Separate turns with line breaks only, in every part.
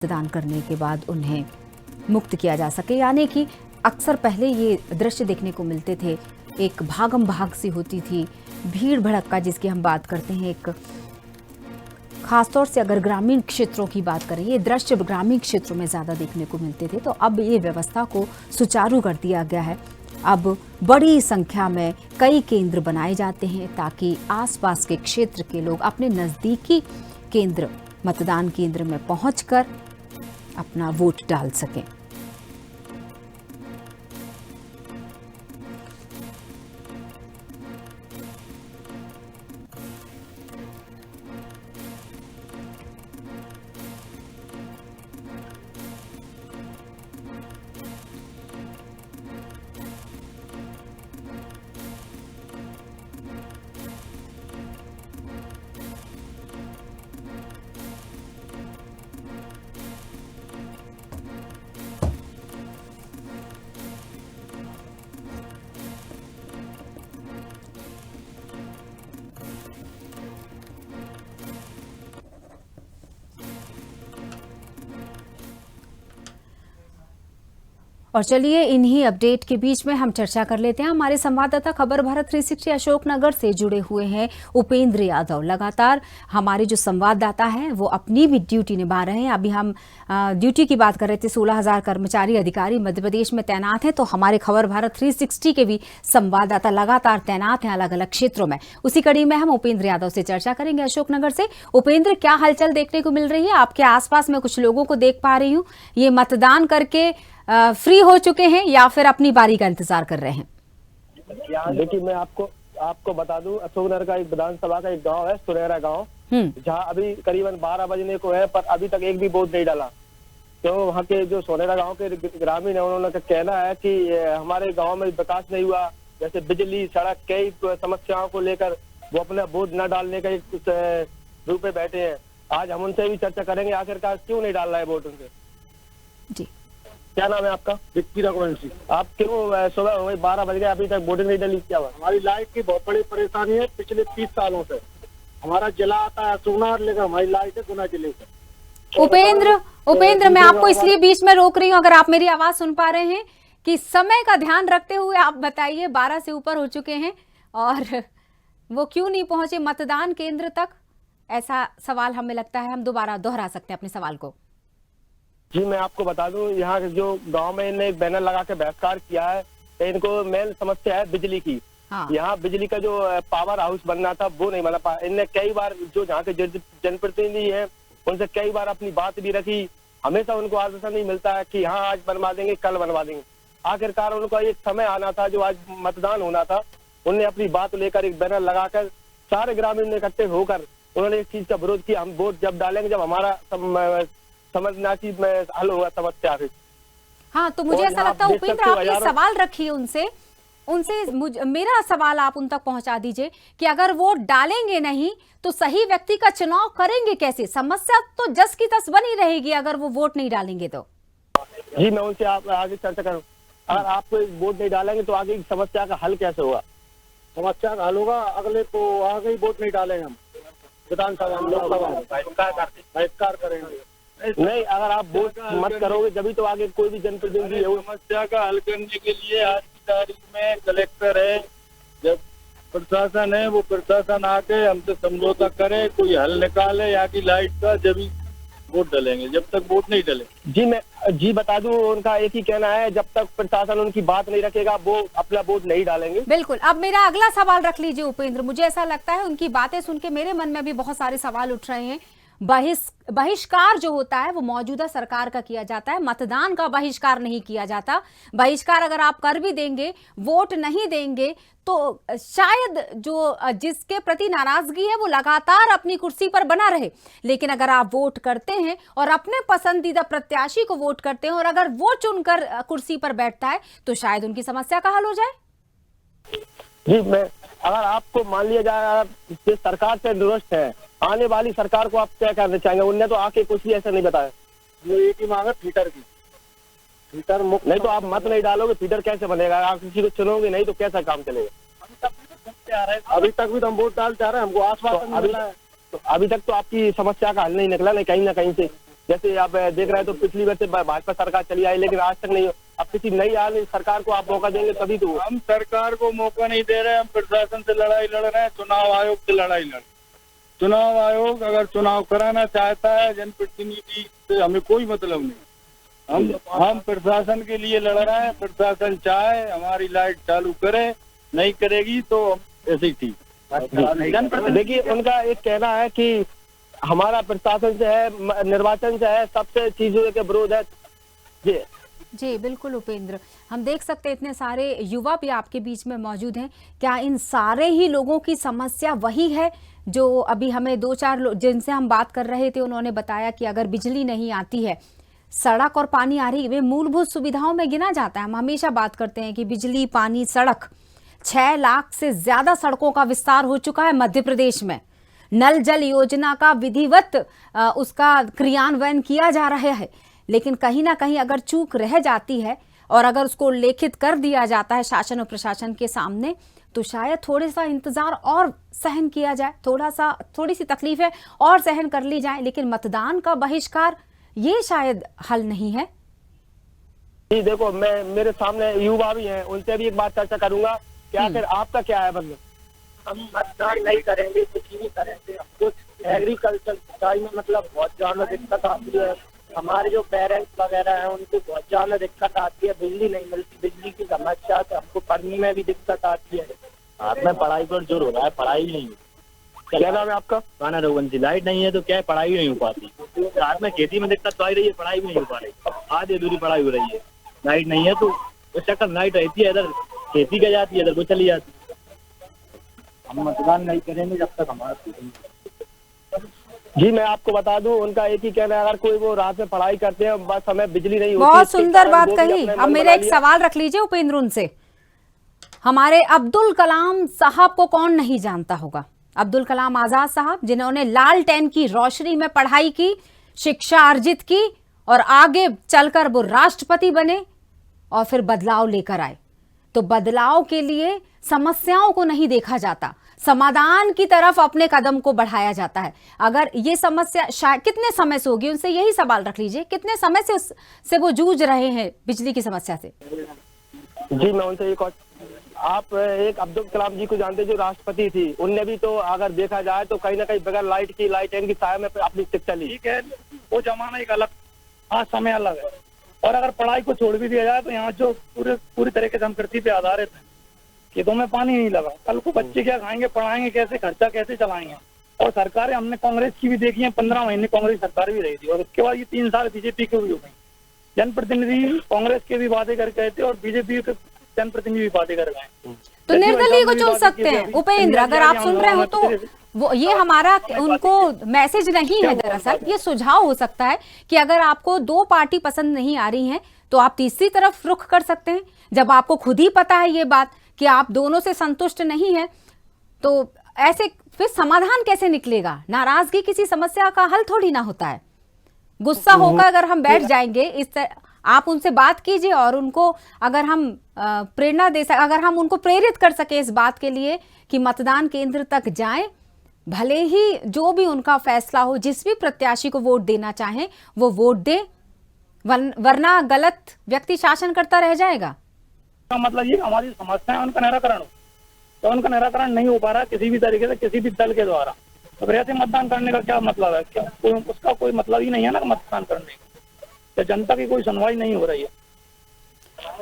मतदान करने के बाद उन्हें मुक्त किया जा सके। यानी कि अक्सर पहले ये दृश्य देखने को मिलते थे, एक भागम भाग सी होती थी, भीड़ भड़क्का जिसकी हम बात करते हैं। एक खासतौर से अगर ग्रामीण क्षेत्रों की बात करें, ये दृश्य ग्रामीण क्षेत्रों में ज़्यादा देखने को मिलते थे। तो अब ये व्यवस्था को सुचारू कर दिया गया है। अब बड़ी संख्या में कई केंद्र बनाए जाते हैं ताकि आसपास के क्षेत्र के लोग अपने नज़दीकी केंद्र, मतदान केंद्र में पहुंचकर अपना वोट डाल सकें। और चलिए इन्हीं अपडेट के बीच में हम चर्चा कर लेते हैं। हमारे संवाददाता खबर भारत 360 अशोकनगर से जुड़े हुए हैं उपेंद्र यादव। लगातार हमारे जो संवाददाता हैं वो अपनी भी ड्यूटी निभा रहे हैं। अभी हम ड्यूटी की बात कर रहे थे, 16,000 कर्मचारी अधिकारी मध्य प्रदेश में तैनात हैं। तो हमारे खबर भारत 360 के भी संवाददाता लगातार तैनात हैं अलग अलग क्षेत्रों में। उसी कड़ी में हम उपेंद्र यादव से चर्चा करेंगे अशोकनगर से। उपेंद्र, क्या हलचल देखने को मिल रही है? आपके आसपास में कुछ लोगों को देख पा रही हूँ, ये मतदान करके फ्री हो चुके हैं या फिर अपनी बारी का इंतजार कर रहे हैं?
देखिए, मैं आपको बता दूं, अशोकनगर का एक विधानसभा का एक गांव है, सुनहरा गांव, जहां अभी करीबन 12 बजने को है, पर अभी तक एक भी वोट नहीं डाला। तो वहां के जो सुनहरा गांव के ग्रामीण है, उन्होंने का कहना है कि हमारे गांव में विकास नहीं हुआ, जैसे बिजली, सड़क, कई समस्याओं को लेकर वो अपना वोट न डालने का एक रूप में बैठे हैं। आज हम उनसे भी चर्चा करेंगे आखिरकार क्यों नहीं डाल रहा है वोट उनसे।
जी,
क्या नाम है आपका? विक्की रघुवंशी। आप क्यों सुबह हो गई 12 बज गए अभी तक वोटिंग नहीं डाली? क्या हुआ?
हमारी लाइट की बहुत बड़ी परेशानी है पिछले 30 सालों से। हमारा जिला आता है अशोकनगर, लेकर हमारी लाइट है गुना जिले से।
उपेंद्र, मैं आपको इसलिए बीच में रोक रही हूँ, अगर आप मेरी आवाज सुन पा रहे हैं, कि समय का ध्यान रखते हुए आप बताइए, 12 से ऊपर हो चुके हैं और वो क्यों नहीं पहुंचे मतदान केंद्र तक? ऐसा सवाल हमें लगता है हम दोबारा दोहरा सकते हैं अपने सवाल को।
जी, मैं आपको बता दूं, यहाँ जो गांव में इन्हें एक बैनर लगा के बहिष्कार किया है, इनको मेन समस्या है बिजली की।
हाँ।
यहाँ बिजली का जो पावर हाउस बनना था वो नहीं बना पाया। इनने कई बार जो यहाँ के जनप्रतिनिधि हैं उनसे कई बार अपनी बात भी रखी, हमेशा उनको आश्वासन नहीं मिलता है कि हाँ आज बनवा देंगे, कल बनवा देंगे। आखिरकार उनका एक समय आना था जो आज मतदान होना था, उन्होंने अपनी बात लेकर एक बैनर लगाकर सारे ग्रामीण इकट्ठे होकर उन्होंने इस चीज का विरोध किया। हम वोट जब डालेंगे जब हमारा समझना की हल होगा समस्या फिर।
हाँ, तो मुझे ऐसा लगता है उपेंद्र, आप ये सवाल रखिए उनसे मेरा सवाल आप उन तक पहुंचा दीजिए कि अगर वोट डालेंगे नहीं तो सही व्यक्ति का चुनाव करेंगे कैसे? समस्या तो जस की तस बनी रहेगी अगर वो वोट नहीं डालेंगे तो।
जी, मैं उनसे आगे चर्चा करूँ। अगर आप वोट नहीं डालेंगे तो आगे समस्या का हल कैसे होगा?
समस्या का हल होगा, अगले तो आगे ही वोट नहीं डालेंगे हम, विधानसभा लोकसभा बहिष्कार करेंगे।
नहीं, अगर आप वोट मत करोगे जब तो आगे कोई भी जनप्रतिनिधि है।
समस्या का हल करने के लिए आज की तारीख में कलेक्टर है, जब प्रशासन है, वो प्रशासन आके हमसे समझौता करे, कोई हल निकाले यहाँ की लाइट का, जब ही वोट डालेंगे, जब तक वोट नहीं डाले।
जी बता दूं, उनका एक ही कहना है, जब तक प्रशासन उनकी बात नहीं रखेगा वो अपना वोट नहीं डालेंगे।
बिल्कुल। अब मेरा अगला सवाल रख लीजिए उपेंद्र। मुझे ऐसा लगता है उनकी बातें सुन के मेरे मन में भी बहुत सारे सवाल उठ रहे हैं। बहिष्कार जो होता है वो मौजूदा सरकार का किया जाता है, मतदान का बहिष्कार नहीं किया जाता। बहिष्कार अगर आप कर भी देंगे, वोट नहीं देंगे, तो शायद जो जिसके प्रति नाराजगी है वो लगातार अपनी कुर्सी पर बना रहे। लेकिन अगर आप वोट करते हैं और अपने पसंदीदा प्रत्याशी को वोट करते हैं और अगर वो चुनकर कुर्सी पर बैठता है तो शायद उनकी समस्या का हल हो जाए।
जी, अगर आपको मान लिया जाए जिस सरकार से दुरुस्त है, आने वाली सरकार को आप क्या करना चाहेंगे? उनने तो आके कुछ भी ऐसा नहीं बताया।
एक ही मांग है फीटर की, फीटर मुक्त।
नहीं तो आप मत नहीं डालोगे, फीटर कैसे बनेगा? आप किसी को चुनोगे नहीं तो कैसा काम चलेगा?
अभी तक भी तो हम वोट डालते आ रहे हैं, हमको आश्वासन मिल रहा है।
तो अभी तक तो आपकी समस्या का हल नहीं निकला, नहीं कहीं ना कहीं से। जैसे आप देख रहे हैं तो पिछली बार से भाजपा सरकार चली आई, लेकिन आज तक नहीं। अब किसी नई आने सरकार को आप मौका देंगे तभी तो।
हम सरकार को मौका नहीं दे रहे, हम प्रशासन से लड़ाई लड़ रहे हैं, चुनाव आयोग से लड़ाई लड़। चुनाव आयोग अगर चुनाव कराना चाहता है, जनप्रतिनिधि से हमें कोई मतलब नहीं। हम प्रशासन के लिए लड़ रहे हैं। प्रशासन चाहे हमारी लाइट चालू करे, नहीं करेगी तो ऐसे ही ठीक।
देखिए, उनका एक कहना है कि हमारा प्रशासन से है, निर्वाचन से है, सबसे चीजों के विरोध है।
जी बिल्कुल उपेंद्र, हम देख सकते हैं इतने सारे युवा भी आपके बीच में मौजूद हैं। क्या इन सारे ही लोगों की समस्या वही है जो अभी हमें 2-4 लोग जिनसे हम बात कर रहे थे, उन्होंने बताया कि अगर बिजली नहीं आती है, सड़क और पानी आ रही है, मूलभूत सुविधाओं में गिना जाता है। हम हमेशा बात करते हैं कि बिजली, पानी, सड़क, 6 लाख से ज्यादा सड़कों का विस्तार हो चुका है मध्य प्रदेश में। नल जल योजना का विधिवत उसका क्रियान्वयन किया जा रहा है, लेकिन कहीं ना कहीं अगर चूक रह जाती है और अगर उसको लेखित कर दिया जाता है शासन और प्रशासन के सामने, तो शायद थोड़ा सा इंतजार और सहन किया जाए, थोड़ी सी तकलीफें और सहन कर ली जाए, लेकिन मतदान का बहिष्कार ये शायद हल नहीं है।
जी देखो, मेरे सामने युवा भी हैं, उनसे भी एक बात चर्चा करूंगा कि आखिर आपका क्या है मतलब।
हम मतदान नहीं करेंगे, कुछ नहीं करेंगे। हमको एग्रीकल्चर सिंचाई में मतलब बहुत ज्यादा दिक्कत आती है। हमारे जो पेरेंट्स वगैरह हैं उनको बहुत ज्यादा दिक्कत आती है। बिजली नहीं मिलती, बिजली की समस्या से हमको पढ़ने में भी दिक्कत आती है।
हाथ में पढ़ाई पर जोर हो रहा है, पढ़ाई नहीं है।
क्या नाम है आपका?
खाना रोगन सी लाइट नहीं है तो क्या है, पढ़ाई नहीं हो पाती। रात में खेती में दिक्कत तो आ रही है, पढ़ाई भी नहीं हो पा रही। आधी अधूरी पढ़ाई हो रही है, लाइट नहीं है तो उस चक्कर लाइट रहती है, इधर खेती की जाती है, इधर वो चली जाती है। हम मतदान नहीं करेंगे जब तक हमारा।
जी मैं आपको बता दूं, उनका एक ही कहना है, अगर कोई वो रात में पढ़ाई करते हैं, बस हमें बिजली नहीं होती।
बहुत सुंदर बात कही। अब मेरा एक सवाल रख लीजिए उपेंद्र उनसे, हमारे अब्दुल कलाम साहब को कौन नहीं जानता होगा? अब्दुल कलाम आजाद साहब, जिन्होंने लालटेन की रोशनी में पढ़ाई की, शिक्षा अर्जित की और आगे चलकर वो राष्ट्रपति बने और फिर बदलाव लेकर आए। तो बदलाव के लिए समस्याओं को नहीं देखा जाता, समाधान की तरफ अपने कदम को बढ़ाया जाता है। अगर ये समस्या शायद कितने समय से होगी, उनसे यही सवाल रख लीजिए, कितने समय से वो जूझ रहे हैं बिजली की समस्या से?
जी मैं उनसे एक और, आप एक अब्दुल कलाम जी को जानते जो राष्ट्रपति थी, उनने भी तो अगर देखा जाए तो कहीं ना कहीं बगैर लाइट की साया में अपनी शिक्षा ली।
ठीक है, वो जमाना एक अलग, आज समय अलग है। और अगर पढ़ाई को छोड़ भी दिया जाए तो यहाँ जो पूरी तरीके से हम कृषि पे आधारित है, खेतों में पानी नहीं लगा, कल को बच्चे क्या खाएंगे, पढ़ाएंगे कैसे, खर्चा कैसे चलाएंगे? और सरकारें हमने कांग्रेस की भी देखी है, 15 महीने कांग्रेस सरकार भी रही थी और उसके बाद ये 3 साल बीजेपी की हुई हो गई। जनप्रतिनिधि कांग्रेस के भी वादे करके गए थे और बीजेपी के जनप्रतिनिधि भी वादे कर गए।
तो निर्दलीय को चुन सकते हैं उपेंद्र, अगर आप सुन रहे हो तो वो ये हमारा उनको मैसेज नहीं है, दरअसल ये सुझाव हो सकता है कि अगर आपको 2 पार्टी पसंद नहीं आ रही हैं तो आप तीसरी तरफ रुख कर सकते हैं। जब आपको खुद ही पता है ये बात कि आप दोनों से संतुष्ट नहीं है, तो ऐसे फिर समाधान कैसे निकलेगा? नाराजगी किसी समस्या का हल थोड़ी ना होता है। गुस्सा होकर अगर हम बैठ जाएंगे इस तरह, आप उनसे बात कीजिए और उनको अगर हम प्रेरणा दे सके, अगर हम उनको प्रेरित कर सके इस बात के लिए कि मतदान केंद्र तक जाएं, भले ही जो भी उनका फैसला हो, जिस भी प्रत्याशी को वोट देना चाहें वो वोट दें, वरना गलत व्यक्ति शासन करता रह जाएगा।
मतलब ये हमारी समस्या है, उनका निराकरण हो, तो उनका निराकरण नहीं हो पा रहा किसी भी तरीके से, किसी भी दल के द्वारा। तो फिर ऐसे मतदान करने का क्या मतलब है? क्या उसका कोई मतलब ही नहीं है ना मतदान करने का? जनता की कोई सुनवाई नहीं हो रही है।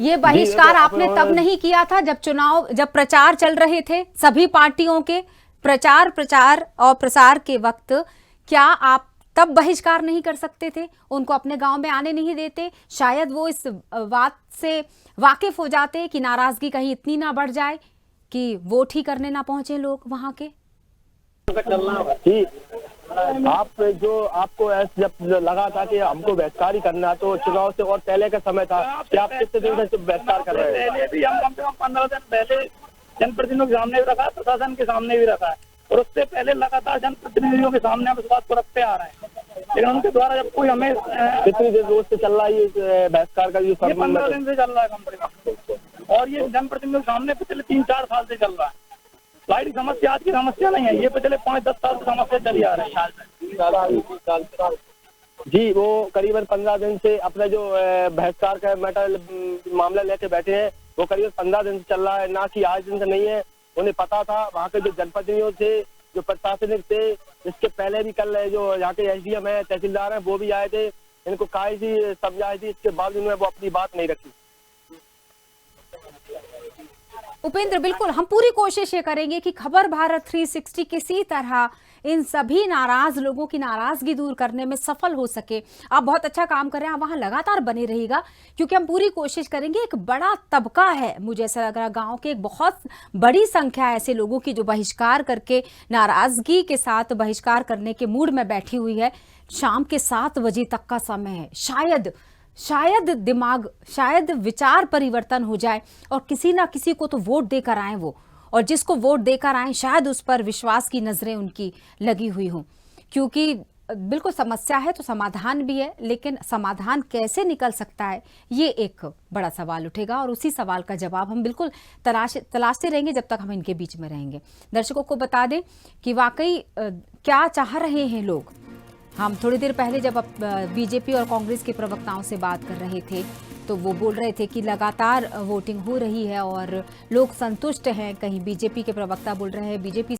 ये बहिष्कार आपने तब नहीं किया था जब प्रचार चल रहे थे सभी पार्टियों के, प्रचार और प्रसार के वक्त, क्या आप तब बहिष्कार नहीं कर सकते थे? उनको अपने गांव में आने नहीं देते? शायद वो इस बात से वाकिफ हो जाते कि नाराजगी कहीं इतनी ना बढ़ जाए कि वोट ही करने ना पहुंचे लोग वहां के।
जी आप जो आपको जब लगा था कि हमको बहिष्कार ही करना, तो चुनाव से और पहले का समय था कि आप कितने दिन से बहिष्कार कर रहे हैं?
पहले भी हम कम से कम 15 दिन पहले जनप्रतिनिधियों के सामने भी रखा, प्रशासन के सामने भी रखा है, और उससे पहले लगातार जनप्रतिनिधियों के सामने हम इस बात को रखते आ रहे हैं। लेकिन उनके द्वारा जब कोई हमें
कितनी देर रोज से चल रहा है ये बहिष्कार का?
15 दिन से चल रहा है कंपनी, और ये जनप्रतिनिधियों के सामने पिछले 3-4 साल से चल रहा है। लाइट की समस्या आज की समस्या नहीं है, ये पिछले 5-10 साल से समस्या चली आ रही है।
जी, वो करीबन 15 दिन से अपना जो बहिष्कार का मैटर मामला लेके बैठे हैं, वो करीबन 15 दिन से चल रहा है, ना कि आज दिन से नहीं है। उन्हें पता था, वहाँ के जो जनप्रतिनिधि थे, जो प्रशासनिक थे, इसके पहले भी कल जो यहाँ के एसडीएम है, तहसीलदार हैं, वो भी आए थे, इनको कहा थी, समझाई थी, इसके बावजूद में वो अपनी बात नहीं रखी।
उपेंद्र, बिल्कुल हम पूरी कोशिश ये करेंगे कि खबर भारत 360 किसी तरह इन सभी नाराज लोगों की नाराजगी दूर करने में सफल हो सके। आप बहुत अच्छा काम कर रहे हैं, आप वहां लगातार बने रहिएगा, क्योंकि हम पूरी कोशिश करेंगे। एक बड़ा तबका है, मुझे ऐसा लग रहा, गांव के एक बहुत बड़ी संख्या ऐसे लोगों की जो बहिष्कार करके नाराजगी के साथ बहिष्कार करने के मूड में बैठी हुई है। शाम के 7 बजे तक का समय है, शायद विचार परिवर्तन हो जाए और किसी ना किसी को तो वोट देकर आए वो, और जिसको वोट देकर आए शायद उस पर विश्वास की नजरें उनकी लगी हुई हों। क्योंकि बिल्कुल समस्या है तो समाधान भी है, लेकिन समाधान कैसे निकल सकता है ये एक बड़ा सवाल उठेगा, और उसी सवाल का जवाब हम बिल्कुल तलाशते रहेंगे जब तक हम इनके बीच में रहेंगे। दर्शकों को बता दें कि वाकई क्या चाह रहे हैं लोग। हम थोड़ी देर पहले जब बीजेपी और कांग्रेस के प्रवक्ताओं से बात कर रहे थे तो वो बोल रहे थे कि लगातार वोटिंग हो रही है और लोग संतुष्ट हैं। कहीं बीजेपी के प्रवक्ता बोल रहे हैं बीजेपी